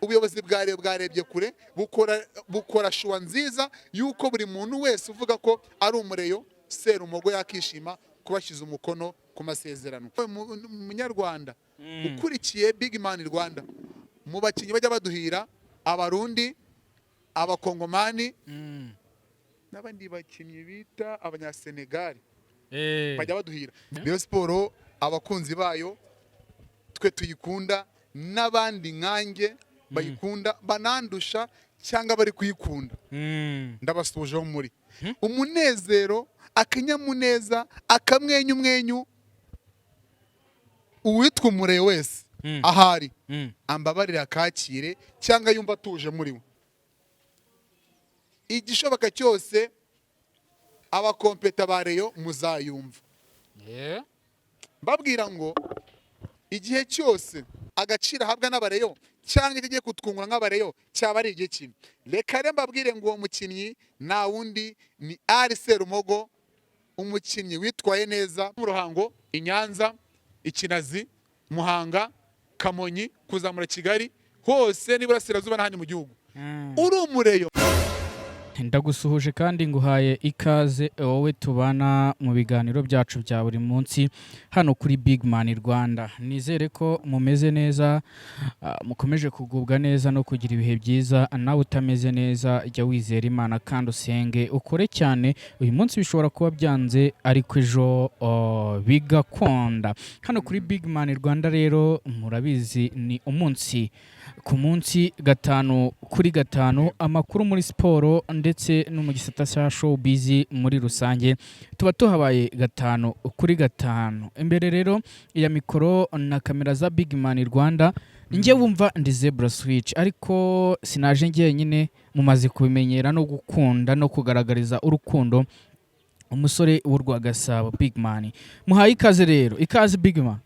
ubuyobozi bwarebye kure bukora shuwa nziza yuko buri muntu wese uvuga ko ari umureyo Serumogo yakishima kubashyize umukono ku masezerano. Umunyarwanda ukurikiye BIGMAN Rwanda, mu bakinnyi bajya baduhira abarundi, abakongomani n'abandi bakinnyi bita abanyasenegali bajya baduhira. Rayon Sport abakunzi bayo twe tuyikunda n'abandi nkanjye bayikunda banandusha cyangwa bari kuyikunda, ndabasuje muri umunezero, akanyamuneza, akamwenyumwenyu. Uwitwa umureyo wese ahari ambabarira akakire cyangwa yumva atuje muri we. Igishoboka cyose abakompeta ba Rayon muzayumva. Mbabwira ngo igihe cyose agaciro ahabwa n'abareyo cyangwa igiye kutwungura nk'abareyo cyaba ari igihe kimwe. Reka rero mbabwire ngo uwo mukinnyi nta wundi ni Serumogo, umukinnyi witwaye neza mu Ruhango, i Nyanza, Ikinazi, Muhanga, Kamonyi, kuzamura Kigali, hose n'iburasirazuba n'ahandi mu gihugu. Uri umureyo. Ndagusuhuje kandi nguhaye ikaze wowe tubana mu biganiro byacu bya buri munsi hano kuri BIGMAN Rwanda. Nizere ko mumeze neza, mukomeje kugubwa neza no kugira ibihe byiza. Nawe utameze neza jya wizera Imana kandi usenge ukore cyane. Uyu munsi bishobora kuba byanze ariko ejo bigakunda. Hano kuri BIGMAN Rwanda rero murabizi ni umunsi ku munsi, gatanu kuri gatanu, amakuru muri siporo ndetse no mu gisata cya showbiz muri rusange tuba tuhabaye gatanu kuri gatanu. Imbere rero ya mikoro na kamera za BIGMAN Rwanda njye wumva ndi zebra switch, ariko sinaje njyenyine, mumaze kubimenyera no gukunda no kugaragariza urukundo umusore w'urwagasabo BIGMAN. Muhaye ikaze rero, ikaze BIGMAN.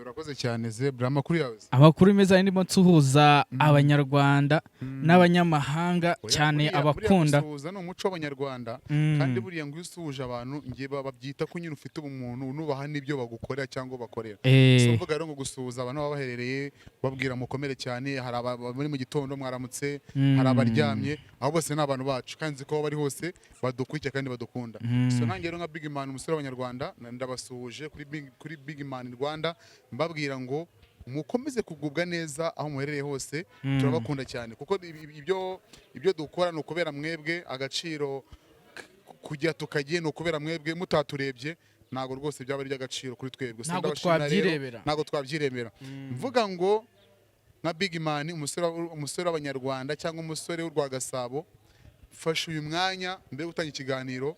Urakoze cyane Zebra. Amakuru yawe? Amakuru meza, ndimo nsuhuza abanyarwanda n'abanyamahanga cyane abakunda. Gusuhuza no umuco w'abanyarwanda, kandi buriya ngo usuhuje abantu ngiye babyita ko nyine ufite ubumuntu unubaha n'ibyo bagukorera cyangwa bakorera. So mvuga rero ngo gusuhuza abantu babaherereye babwira mukomere cyane, hari abari mu gitondo mwaramutse, hari abaryamye, aho bose ni abantu bacu kandi ko bari hose badukurikiye kandi badukunda. So nanjye rero nka BIGMAN umusore w'abanyarwanda ndabasuhuje kuri BIGMAN Rwanda, mbabwira ngo mukomeze kugubwa neza aho muherereye hose. Turabakunda cyane kuko ibyo dukora no kubera mwebwe, agaciro kujya tukagiye no kubera mwebwe, mutaturebye nago rwose byaba ari agaciro kuri twebwe. Nago twabyirebera. Mvuga ngo nka BIGMAN umusore w'abanyarwanda cyangwa umusore w'urwagasabo, fasha uyu mwanya mbere gutanga ikiganiro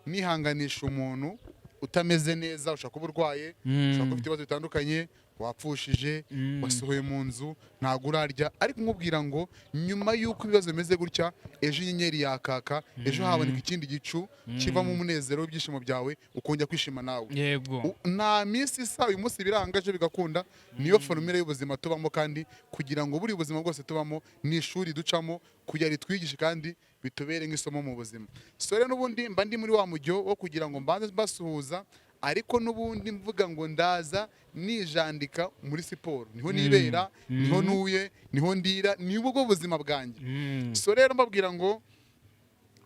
nihanganisha umuntu utameze neza, ushaka kuba urwaye, ushaka kuba ufite ibibazo bitandukanye, wapfushije, wasohoye mu nzu, ntabwo urarya, ariko nkubwira ngo nyuma y'uko ibibazo bimeze gutya, ejo inyenyeri yakaka, ejo haboneka ikindi gicu kivamo umunezero w'ibyishimo byawe, ukongera kwishima nawe. Yego. Nta minsi isa, uyu munsi birangaje bigakunda, niyo formule y'ubuzima tubamo, kandi kugira ngo buri buzima bwose tubamo ni ishuri ducamo kugira ritwigishe kandi bitubere nk'isomo mu buzima. So rero n'ubundi mba ndi muri wa mujyo wo kugira ngo mbanze basuhuza, ariko n'ubundi mvuga ngo ndaza nijandika muri siporo, niho nibera, niho nuye, niho ndira, ni ubwo buzima bwanjye. So rero mbabwira ngo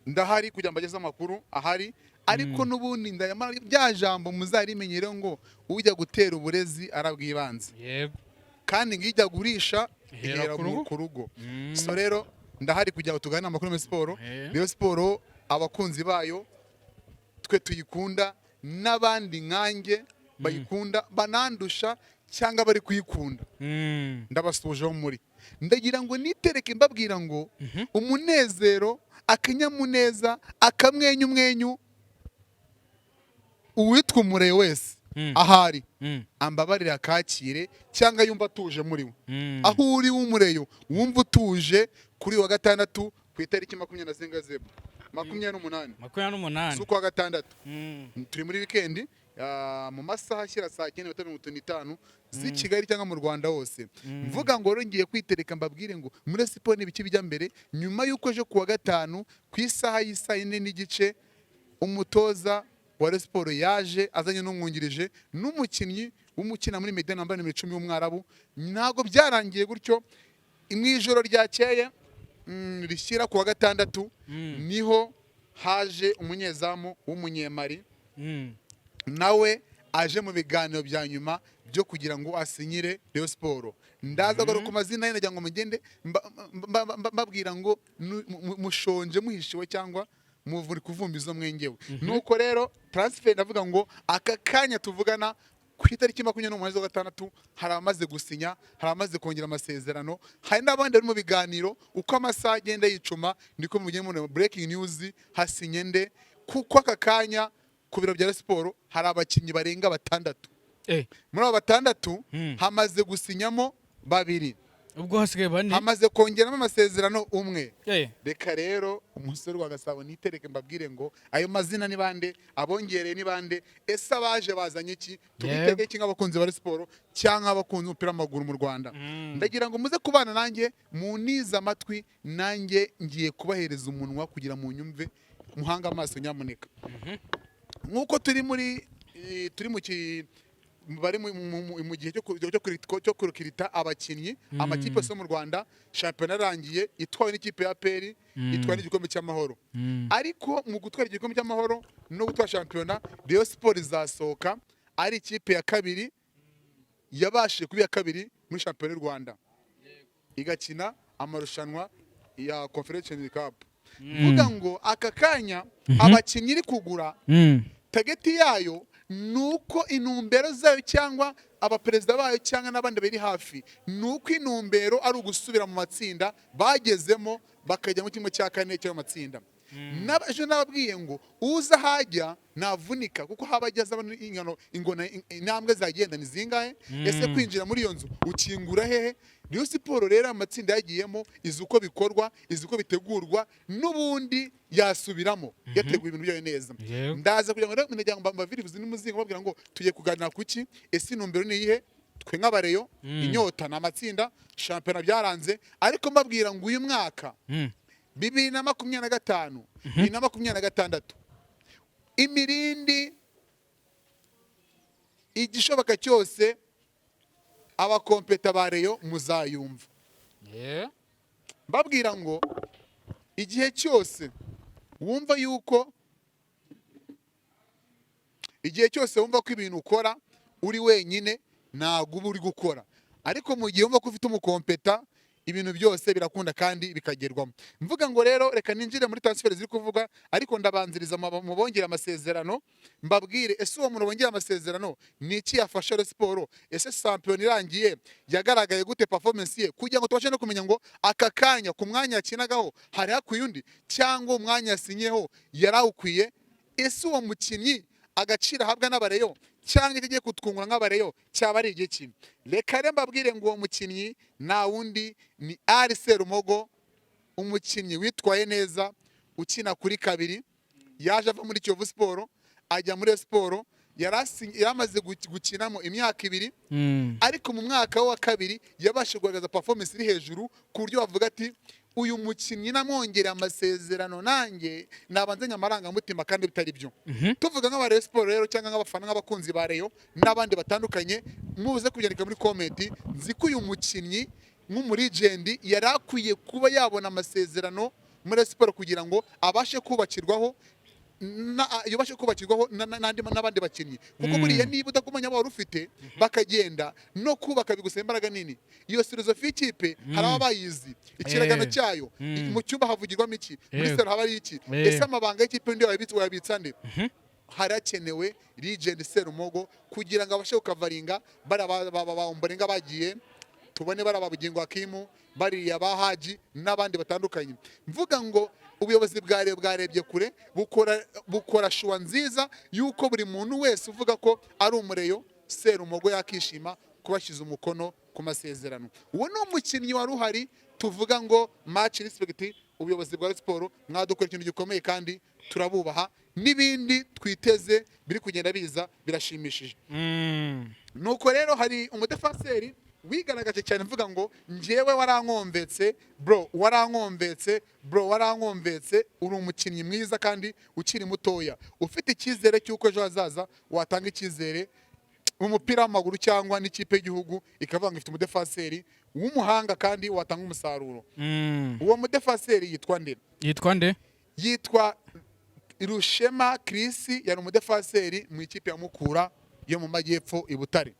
ndahari kugira ngo bageze amakuru ahari, ariko n'ubundi ndayamara bya jambo muzarimenyere ngo ujya gutera uburezi arabwibanze. Yego. Kandi ngijya gurisha ihera ku rugo. So rero ndahari kugira ngo tugane amakuru muri siporo. Rayon Sport abakunzi bayo twe tuyikunda n'abandi nkanjye bayikunda banandusha cyangwa bari kuyikunda, ndabasuje muri. Ndagira ngo nitereke mbabwira ngo umunezero, akanyamuneza, akamwenyumwenyu. Uwitwa umureyo wese ahari ambabarira akakire cyangwa yumva atuje muri we. Aho uri w'umureyo wumva utuje kuri wa gatandatu ku itariki 20 28 z'ukwa gatandatu. Turi muri weekend mu masaha ashyira saa 9:55 z'i Kigali cyangwa mu Rwanda hose. Mvuga ngo rero ngiye kwitereka mbabwire ngo muri siporo n'ibiki bijya mbere, nyuma y'uko ejo kuwa gatanu ku isaha y'isa 4:30 umutoza wa Rayon Sport yaje azanye n'umwungirije n'umukinnyi w'umukina muri Medina namba 10 w'umwarabu. Ntago byarangiye gutyo, mu ijoro ryakeye rishyira ku wa gatandatu niho haje umunyezamu w'umunyemari nawe aje mu biganiro bya nyuma byo kugira ngo asinyire Rayon Sport. Ndaza garuka amazina ye nagira ngo mugende mbabwira ngo mushonje muhishiwe cyangwa muvuri kuvumba izo mwengewe. Nuko rero transfer ndavuga ngo aka kanya tuvugana ku itariki 28/6 hari amaze gusinya, hari amaze kongera amasezerano, hari n'abandi bari mu biganiro. Uko amasaha agenda yicuma niko mugiye mu breaking news hasinye nde, kuko aka kanya ku biro bya Sport hari abakinnyi barenga 6. Muri abo 6 hamaze gusinyamo 2. Ubwo hasigaye 4. Hamaze kongeramo amasezerano 1. Reka rero umusore wa Gasabo nitereke mbabwire ngo ayo mazina ni bande, abongereye ni bande, ese abaje bazanye iki, tubitege iki nk'abakunzi ba Sport cyangwa abakunzi umupira w'amaguru mu Rwanda. Ndagira ngo muze kubana nanjye muniza amatwi, nanjye ngiye kubahereza umunwa kugira mu nyumve muhanga amaso nyamuneka. Nkuko turi mu bari mu gihe cyo kurukirita abakinnyi amakipe yo mu Rwanda, shampiyona rangiye itwawe n'ikipe ya APR, itwaye n'igikombe cy'amahoro. Ariko mu gutwara igikombe cy'amahoro no gutwara shampiyona, Rayon Sport izasohoka ari ikipe ya kabiri, yabashije kuba iya kabiri muri shampiyona y'u Rwanda, igakina amarushanwa ya Confederation Cup. Vuga ngo aka kanya abakinnyi iri kugura tageti yayo nuko inumbero zayo cyangwa abaperezida bayo cyangwa n'abandi bari hafi, nuko inumbero ari ugusubira mu matsinda bagezemo bakajya mu kimwe cya 4 cyo matsinda. N'abaje nababwiye ngo uza hajya navunika, kuko habageza ingona intambwe zagenda ni zingahe, ese kwinjira muri iyo nzu ukingura hehe. Rayon Sport rero amatsinda yagiyemo izi uko bikorwa, izi uko bitegurwa, n'ubundi yasubiramo yateguye ibintu byayo neza. Ndaza kugira ngo rero mbavire buzi n'umuzingo babwira ngo tugiye kuganira kuki, ese inumbero ni iyihe. Twe nk'abareyo inyota na matsinda shampiyona byaranze, ariko mbabwira ngo uyu mwaka 2025 2026 imirindi igishoboka cyose abakompeta ba Rayon muzayumva. Mbabwira ngo igihe cyose wumva yuko ibintu ukora uri wenyine ntabwo uba uri gukora, ariko mu gihe wumva ko ufite umukompeta ibintu byose birakunda kandi bikagerwamo. Mvuga ngo rero reka ninjire muri transfer ziri kuvuga, ariko ndabanziriza mu bongera amasezerano mbabwire ese uwo muntu bongera amasezerano ni iki yafasha Rayon Sport, ese champion irangiye yagaragaye gute performance ye, kugira ngo tubashe no kumenya ngo aka kanya ku mwanya yakinagaho hari hakwiye undi cyangwa umwanya yasinyeho yarawukwiye. Ese uwo mukinnyi agaciro ahabwa n'abareyo cyangwa igiye kutwungura nk'abareyo cyaba ari igiki. Reka rero mbabwire ngo uwo mukinnyi nta wundi ni Ari Serumogo, umukinnyi witwaye neza ukina kuri 2, yaje ava muri Kiyovu Sport ajya muri Sport, yaramaze gukinamo imyaka 2, ariko mu mwaka wa 2 yabashije kugaragaza performance iri hejuru ku buryo bavuga ati uyu mukinnyi namwongera amasezerano nanjye nabanze nyamarangamutima kandi bitari byo. Tuvuga nk'aba Rayon Sport rero cyangwa nk'abafana nk'abakunzi ba Rayon n'abandi batandukanye, muze kubyandika muri comment, nzi ko uyu mukinnyi nk'umurigendi yari akwiye kuba yabona amasezerano muri Sport kugira ngo abashe kubakirwaho n'abandi bakinnyi, kuko buriya niba udakumanya abo wari ufite bakagenda no kubaka bigusaba imbaraga nini. Iyo filozofi y'ikipe hari abayizi, ikiragano cyayo mu cyumba havugirwamo iki, muri sero haba ari iki, ese amabanga y'ikipe ndi wayabitsa nde. Harakenewe Legend Serumogo kugira ngo abashe kukavaringa baomborenga bagiye, tubone barababugingo Hakimu, bariya bahaji n'abandi batandukanye. Mvuga ngo ubuyobozi bwarebye kure bukora shuwa nziza yuko buri muntu wese uvuga ko ari umureyo Serumogo yakishima kubashyize umukono ku masezerano. Uwo ni umukinnyi wari uhari, tuvuga ngo match respect. Ubuyobozi bwa Sport mwadukora ikintu gikomeye kandi turabubaha, n'ibindi twiteze biri kugenda biza birashimishije. Nuko rero hari umudefenseri wigaragaje cyane, mvuga ngo njyewe warankombetse bro, warankombetse, uri umukinnyi mwiza kandi ukiri mutoya, ufite icyizere cy'uko ejo hazaza watanga icyizere mu mupira w'amaguru cyangwa n'ikipe y'igihugu ikavuga ngo ifite umudefenseri w'umuhanga kandi watanga umusaruro. Uwo mudefaseri yitwa nde? Yitwa Rushema Chris, yari umudefaseri mu ikipe ya Mukura yo mu majyepfo i Butare.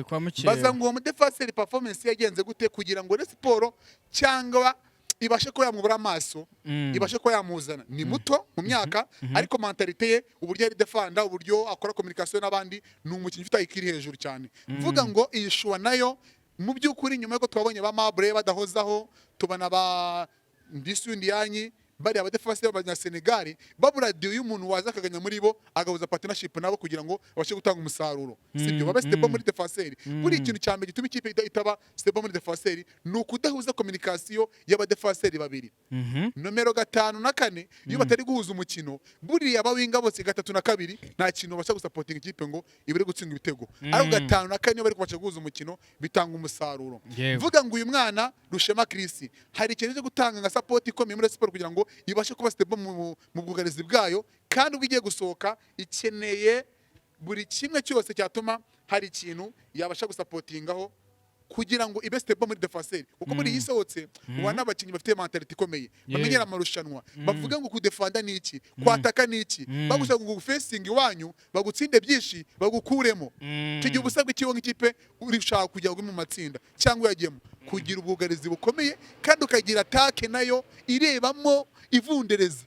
Kwa Mukera. Baza ngo uwo mudefaseri performance yagenze gute kugira ngo Rayon Sport cyangwa ibashe ko yamubura amaso, ibashe ko yamuzana. Ni muto mu myaka, ariko mentalite ye, uburyo ari defanda, uburyo akora communication n'abandi, ni umukinnyi ufite ikiri hejuru cyane. Mvuga ngo iyi shuwa nayo mu by'ukuri nyuma y'uko twabonye ba Mabre badahozaho, tubana ba Ndisuyundiyanyi, bari abadefaseri b'Abanyasenegal, babura dio y'umuntu waza akaganya muri bo, agahuza partnership nabo kugira ngo babashe gutanga umusaruro. Sibyo babe stable muri defaseri. Buri ikintu cyambere gituma ikipe itaba stable muri defaseri ni ukudahuza communication y'abadefaseri babiri. Nomero 5 na 4 iyo batari guhuza umukino, buri abawinga bose 3 na 2 nta kintu basha gusupporting ikipe ngo ibire gutsinda ibitego. Ariko 5 na 4 bari kubasha guhuza umukino bitanga umusaruro. Vuga ngo uyu mwana Rushema Chris hari ikintu cyo gutanga nka support ikomeye muri sport kugira ngo ibashe kuba stable mu bwugarizi bwayo, kandi ubigiye gusohoka ikeneye buri kimwe cyose cyatuma hari ikintu yabasha gusapotingaho kugira ngo ibe stable muri defaseri. Uko muri yisohotse ubona abakinnyi bafite mentality ikomeye, bamenyera amarushanwa, bavuga ngo kudefanda ni iki, kwataka ni iki, bagusaba ngo facing iwanyu bagutsinde byinshi bagukuremo. Kigiye ubusabwe kiwo nk'ikipe urishaka kujya mu matsinda cyangwa yagiyemo, kugira ubwugarizi bukomeye kandi ukagira attaque nayo irebamo ivundereza.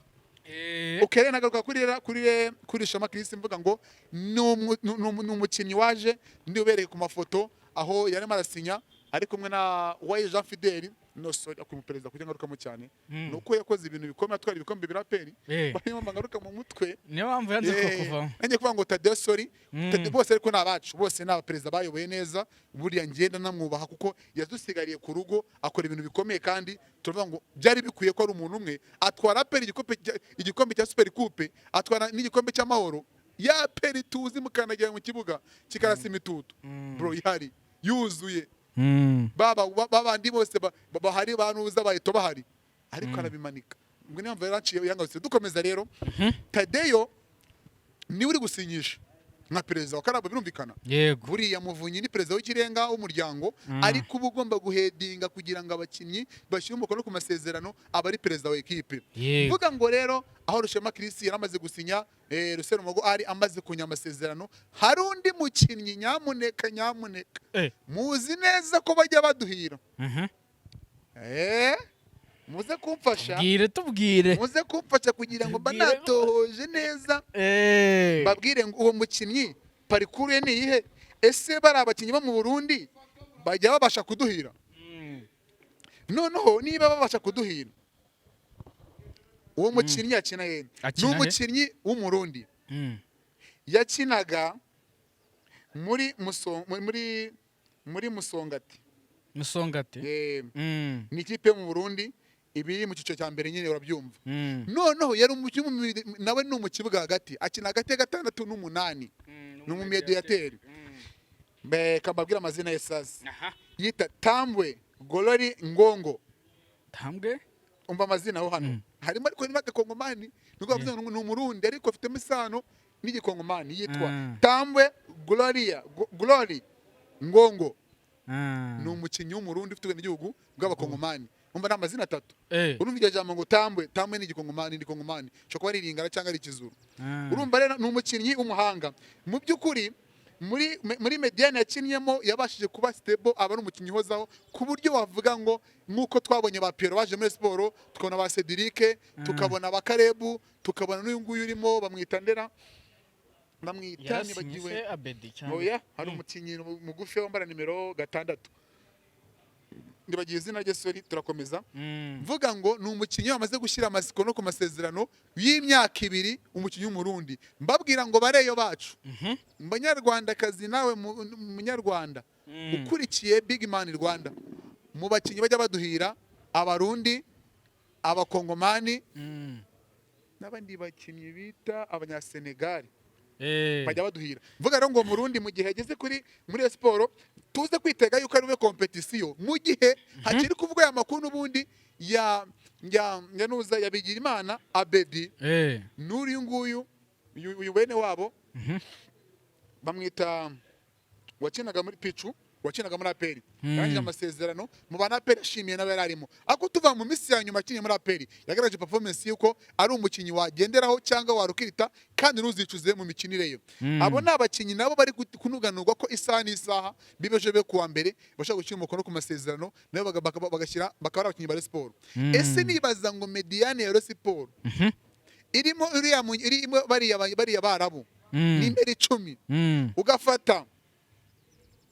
Okay, nagaruka kuri Shama Chris, mvuga ngo ni umukinnyi waje ndi ubereye ku mafoto aho yarimo arasinya ari kumwe na Waye Jean Fidel, no sorry akumupereza kugira ngaruka mu cyane nuko yakoze ibintu bikomeye, atwara ibikombe biraperi barimo mangaruka mu mutwe, niyo mpamvu yanze ko kuva nanjye kuvuga ngo Tadeo sorry bose, ariko n'abacu bose n'abapereza bayoboye neza, buriya ngenda namwubaha kuko yadusigariye ku rugo akora ibintu bikomeye, kandi turavuga ngo byari bikwiye ko ari umuntu umwe atwara peri igikombe cya Super Coupe, atwara n'igikombe cy'amahoro ya peri tuzi mukanagira mu kibuga kikarasa imitutu. Bro yari yuzuye babandi bose bahari banuza bahito bahari, ariko arabimanika. Ngo niyo mva yaranciye yangarutse. Dukomeza rero, Tadeo ni uri gusinyisha nka perezida wa Karabo, birumvikana. Buriya Muvunyi ni perezida w'ikirenga w'umuryango, ariko uba ugomba guhedinga kugira ngo abakinnyi bashyire umukono ku masezerano abari perezida wa ekipe. Mvuga ngo rero aho Rushema Chris yaramaze gusinya, Rusero Mago ari amaze kunya amasezerano, hari undi mukinnyi nyamuneka muzi neza ko bajya baduhira. Muze kumfasha, tubwire muze kumfasha kugira ngo banatohoje neza, babwire ngo uwo mukinnyi parikuru ye ni ihe, ese bari abakinnyi bo mu Burundi bajya babasha kuduhira. Noneho niba babasha kuduhira, uwo mukinnyi yakina he? Ni umukinnyi w'umurundi yakinaga muri Musongati. Ni ikipe mu Burundi ibiri mu cyiciro cya mbere, nyine urabyumva. Noneho yari umukinnyi nawe ni mu kibuga hagati, akina hagati ya 6 n'8, ni umumediateri. Kababwira amazina ye sasa, yita Tambwe Golori Ngongo. Tambwe umva amazina aho hano harimo, ariko ni Agakongomani, nuko bavuze ngo ni umurundi ariko afite misano n'Igikongomani, yitwa Tambwe Glory Ngongo. Ni umukinnyi w'umurundi ufite ubwenegihugu bw'Abakongomani. Umva n'amazina 3. Urumva iryo jambo ngo Tambwe ni Igikongomani, cyo kuba ari Iringara cyangwa ari Ikizuru. Urumva rero ni umukinnyi w'umuhanga mu by'ukuri. Muri mediane yakinyemo yabashije kuba stable, aba ari umukinnyi hozaho ku buryo wavuga ngo nkuko twabonye ba Pierre baje muri sport, tukabona ba Cedric, tukabona ba Karebu, tukabona n'uyu nguyu urimo bamwita Ndera, bamwita nibagiwe oya, hari umukinnyi mugufi wambara nimero 6 ndibagiye izina rye, sorry. Turakomeza. Mvuga ngo ni umukinnyi wamaze gushyira amasikono ku masezerano y'imyaka 2, umukinnyi w'umurundi. Mbabwira ngo bareyo bacu, Banyarwandakazi nawe munyarwanda ukurikiye BIGMAN Rwanda, mu bakinnyi bajya baduhira abarundi, abakongomani n'abandi bakinnyi bita abanyasenegal bajya baduhira. Mvuga rero ngo Murundi mu gihe ageze muri sport tuze kwitega yuko ari we competition, mu gihe hakiri kuvuga aya makuru n'ubundi ya nuza yabigira Imana Abedi n'uri nguyu uyu bene wabo bamwita wakinaga muri Pichu wakinaga muri APR yarangije amasezerano mu bana APR ashimiye nawe yararimo ako tuva mu misi ya nyuma akinye muri APR yagaragaje performance yuko ari umukinyi wagenderaho cyangwa warukirita kandi nuzicuze mu mikinire yo abo nabakinyi nabo bari kunuganurwa ko isaha n'isaha bibeje be kuwa mbere bashaka gukina umukono ku masezerano nabo bagashyira bakaba abakinyi ba Sport ese nibaza ngo mediane ya Sport irimo bariya barabu ni imbere 10 ugafata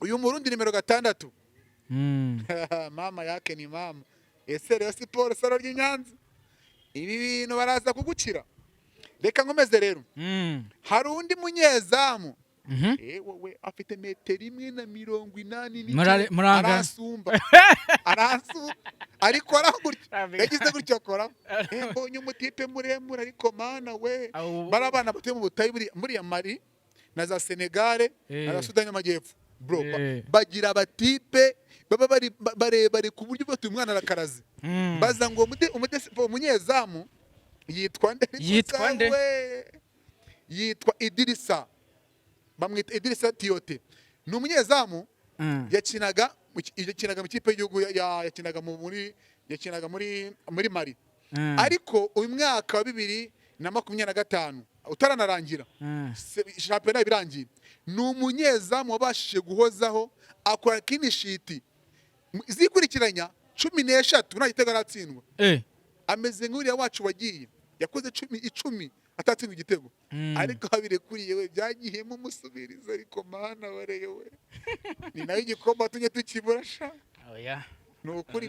uyu murundi nimero 6 mama yake ni mama ese Rayon Sport saro ry'Inyanza ibi bintu baraza kugukira reka nkomeze rero hari undi munyezamu wowe afite metero 1.80 arasumba ariko aragurya yagize gutya akora mbonye umutipe muremure ariko mana we barabana batuye mu butayi muri ya Mali na za Senegal na za Sudani y'Amajyepfo bro bagira abatipe baba bari ku buryo bwo umwana arakaraze baza ngo umunyezamu yitwa nde yitwa Idrissa bamwita Idrissa Tiote ni umunyezamu yakinaga mu kipe y'igihugu yakinaga muri Mali ariko uyu mwaka wa 2025 utaranarangira shampiyona birangiye ni umunyezamu wabashije guhozaho akora kinishiti zikurikiranya 13 nta gitego aratsindwa ameze nk'uriya wacu wagiye yakoze 10 atatsindwa igitego ariko habirekuriye we byagihemo umusubirizo ariko mana wareyo we ni nayo igikomba tunye tukibura sha oya ni ukuri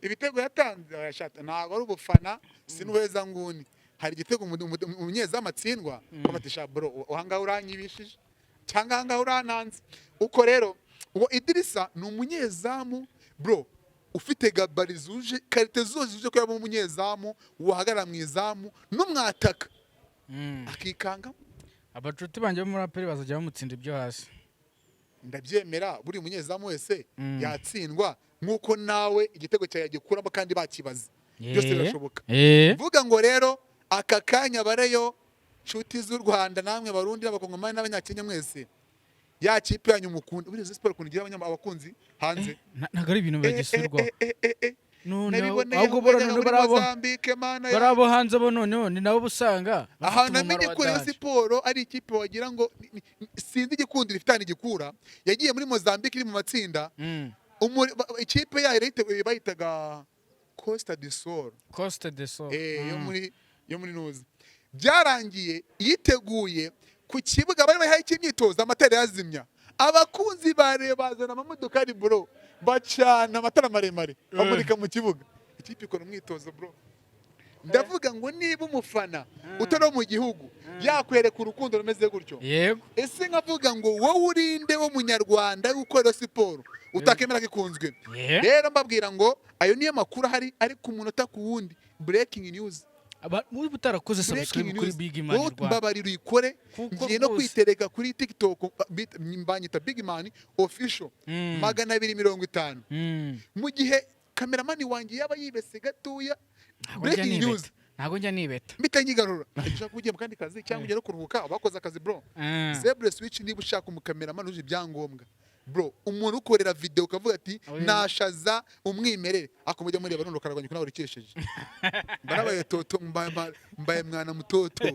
ibitego yatanze yashata ntago ari ubufana sinuheza nguni hari igitego umunyezamu atsindwa bafatisha bro uhanga uranyibishije cyangwa hanga urananze uko rero uwo Idrissa ni umunyezamu bro ufite gabari zuje karite zose zuje ko yaba umunyezamu wahagarara mu izamu n'umwataka akikanga abacuti banje muri APR bazajya bamutsinda ibyo hasi ndabyemera buri munyezamu wese yatsindwa nkuko nawe igitego cyawe yagikuramo kandi bakibaza byose birashoboka mvuga ngo rero aka kanya bareyo nshuti z'u Rwanda namwe barundi n'abakongomani n'abanyakenya mwese ya kipe yanyu mukunda buri Sport kungira abakunzi hanze ntago ari ibintu bagisirwa ahubwo barabo hanze bo noneho ni nabo busanga aha namenye ko Rayon Sport ari ikipe wagira ngo sinzi igikundira ifitanye igikura yagiye muri Mozambique iri mu matsinda ikipe yayo bayitaga Costa do Sol yo muri Nuzi byarangiye yiteguye ku kibuga bari bahaye imyitozo amatara yazimya abakunzi bazana amamodoka ari bro bacana amatara maremare bamurika mu kibuga ikipe ikora umwitozo bro ndavuga ngo niba umufana utari mu gihugu yakwereka urukundo rumeze gutyo ese nkavuga ngo wowe urinde wo munyarwanda ukora siporo utakemera kikunzwe rero mbabwira ngo ayo niyo makuru ahari ariko umunota ku wundi breaking news muri butarakoze subscribe kuri BIGMAN RWANDA mbabarira uyikore ngiye no kwitereka kuri TikTok mbanyita BIGMAN official 250 mu gihe kameramani wanjye yaba yibese gatuya breaking news ntago njya nibeta bitanyigarura nashaka kugiye mu kandi kazi cyangwa ugera kuruhuka abakoze akazi bro zebra switch niba ushaka umukameramani uje ibyangombwa bro umuntu ukorera video ukavuga ati nashaza umwimerere akomujya muri barundo karaganye kuna urikesheje barabaye toto mbaye mwana mutoto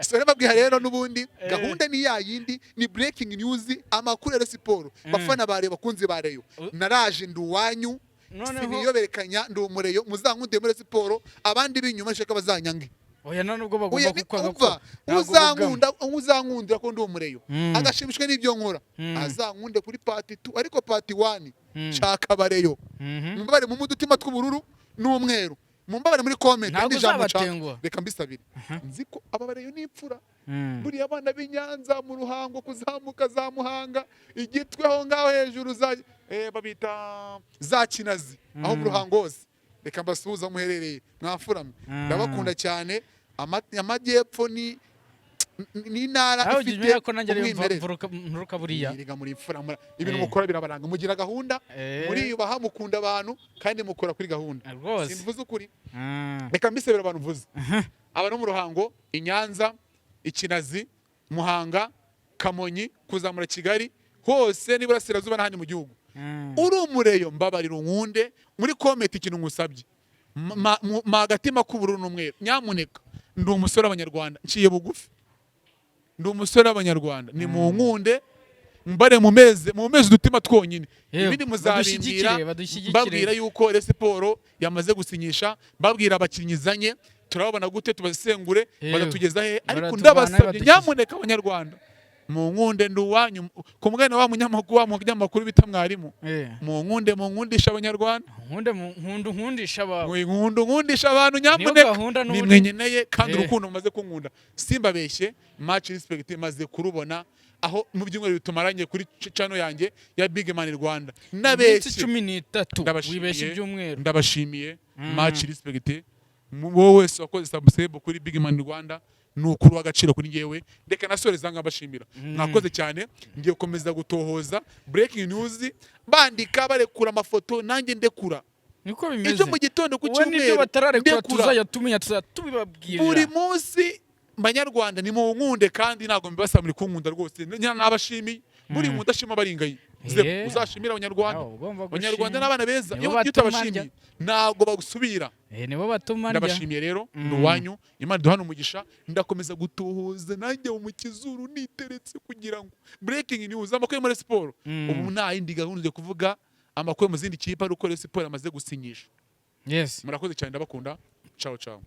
so nababwiha rero nubundi gahunda ni yayindi ni breaking news amakuru ya siporo bafana bare bakunzi ba Rayon naraje nduwanyu siniyoberekanya ndumureyo muzankunde muri siporo abandi binyuma shaka bazanyange oya nubwo bagomba gukwanga uzankundira ko ndumureyo agashimishwe n'ibyo nkora azankunde kuri part 2 ariko part 1 shaka bareyo mbare mu mudutima tw'ubururu n'umweru mumbabare muri comment kandi jambo cyangwa reka mbisabire nziko ababareyo n'ipfura buri abana b'Inyanza mu ruhango kuzamuka za Muhanga igitwe ho ngaho hejuru babita za Kinazi aho mu ruhango hose reka mbasuhuza muherereye mwafurame ndabakunda cyane amajyepfo ni nara ifite nturuka buriya riga muri imfura ibintu mukora birabaranga mugira gahunda muri yubaha mukunda abantu kandi mukora kuri gahunda simvuze ukuri reka mbisebera abantu mvuze abantu mu ruhango Inyanza Ikinazi Muhanga Kamonyi kuzamura Kigali hose n'iburasirazuba n'ahandi mu gihugu uri umureyo mbabarira unkunde muri comment ikintu ngusabye magatima k'ubururu n'umweru nyamuneka ndi umusore w'abanyarwanda nciye bugufi ndi umusore w'abanyarwanda ni mu nkunde mbare mu mezi udutima twonyine ibindi muzabindira babwira yuko resiporo yamaze gusinyisha babwira abakinyizanye turababona gute tubasengure bagatugeza he ariko ndabasabye nyamuneka abanyarwanda mu nkunde ndi uwanyu ku mugani wa munyamakuru bita mwarimu mu nkundisha abanyarwanda nkundisha abantu nyamuneka nimwenyeneye kandi urukundo mumaze kunkunda simbabeshye match respect maze kurubona aho mu byumweru bitumaranye kuri channel yanjye ya BIGMAN RWANDA nabeshye 13 wibeshye ibyumweru ndabashimiye match respect wowe wese wakoze subscribe kuri BIGMAN RWANDA nukuru w'agaciro kuri ngewe ndeka nasoreza nkabashimira mwakoze cyane ngiye gukomeza gutohoza breaking news bandika barekura amafoto nanjye ndekura niko bimeze ejo mu gitondo ku cyumweru tubibabwirira buri munsi Banyarwanda ni mu nkunde kandi ntago mbibasamuri kunkunda rwose nabashimiye buri muntu ashima baringaye uzashimira abanyarwanda n'abana beza iyo utabashimiye ntago bagusubira nibo batuma ndabashimiye rero n'uwanyu Imana duhana umugisha ndakomeza gutuhuza nanjye mu kizuru niteretse kugira ngo breaking news amakuru muri siporo ubu nta yindi gahunda yo kuvuga amakuru mu zindi kipe ari uko siporo amaze gusinyisha murakoze cyane ndabakunda ciao ciao